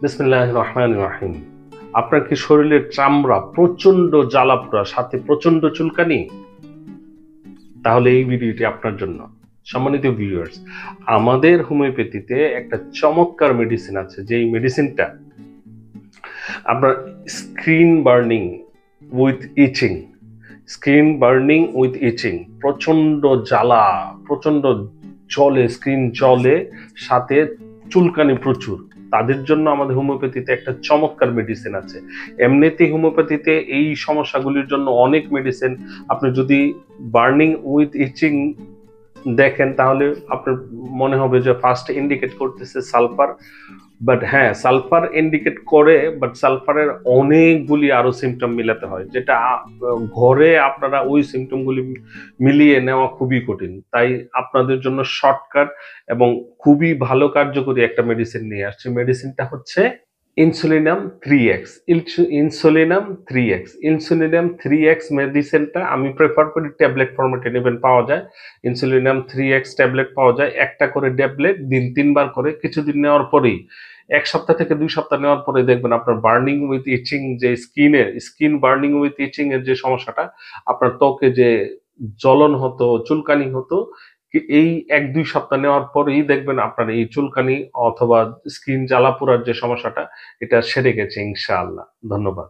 বিসমিল্লাহির রহমানির রহিম। আপনার কি শরীরের চামড়া প্রচন্ড জ্বালাপোড়া সাথে প্রচন্ড চুলকানি? তাহলে এই ভিডিওটি আপনার জন্য। সম্মানিত ভিউয়ার্স, আমাদের হোমিওপ্যাথিতে একটা চমৎকার মেডিসিন আছে, যেই মেডিসিনটা আপনার স্ক্রিন বার্নিং উইথ ইচিং প্রচন্ড জ্বালা, প্রচন্ড জলে, স্ক্রিন জলে, সাথে চুলকানি প্রচুর, তাদের জন্য আমাদের হোমিওপ্যাথিতে একটা চমৎকার মেডিসিন আছে। এমনিতেই হোমিওপ্যাথিতে এই সমস্যাগুলির জন্য অনেক মেডিসিন। আপনি যদি বার্নিং উইথ ইচিং দেখেন তাহলে আপনার মনে হবে যে ফার্স্ট ইন্ডিকেট করতেছে সালফার। বাট হ্যাঁ, সালফার ইন্ডিকেট করে, বাট সালফারের অনেকগুলি আরো সিমটম মিলাতে হয়, যেটা ঘরে আপনারা ওই সিমটমগুলি মিলিয়ে নেওয়া খুবই কঠিন। তাই আপনাদের জন্য শর্টকাট এবং খুবই ভালো কার্যকরী একটা মেডিসিন নিয়ে আসছে। মেডিসিনটা হচ্ছে ইনসুলিনাম 3x। ইনসুলিনাম 3x মেডিসিনটা আমি প্রেফার করি ট্যাবলেট ফরম্যাটে নেবেন, পাওয়া যায়। ইনসুলিনাম 3x ট্যাবলেট পাওয়া যায়, একটা করে ট্যাবলেট দিন 3 বার করে কিছুদিন নেওয়ার পরেই, 1 সপ্তাহ থেকে 2 সপ্তাহ নেওয়ার পরে দেখবেন আপনার বার্নিং উইথ ইচিং, যে স্কিন বার্নিং উইথ ইচিং এর যে সমস্যাটা, আপনার ত্বকে যে জ্বলন হতো, চুলকানি হতো, এই 1-2 সপ্তাহ নেওয়ার পরেই দেখবেন আপনার এই চুলকানি অথবা স্কিন জ্বালা পোড়ার যে সমস্যাটা, এটা সেরে গেছে ইনশাআল্লাহ। ধন্যবাদ।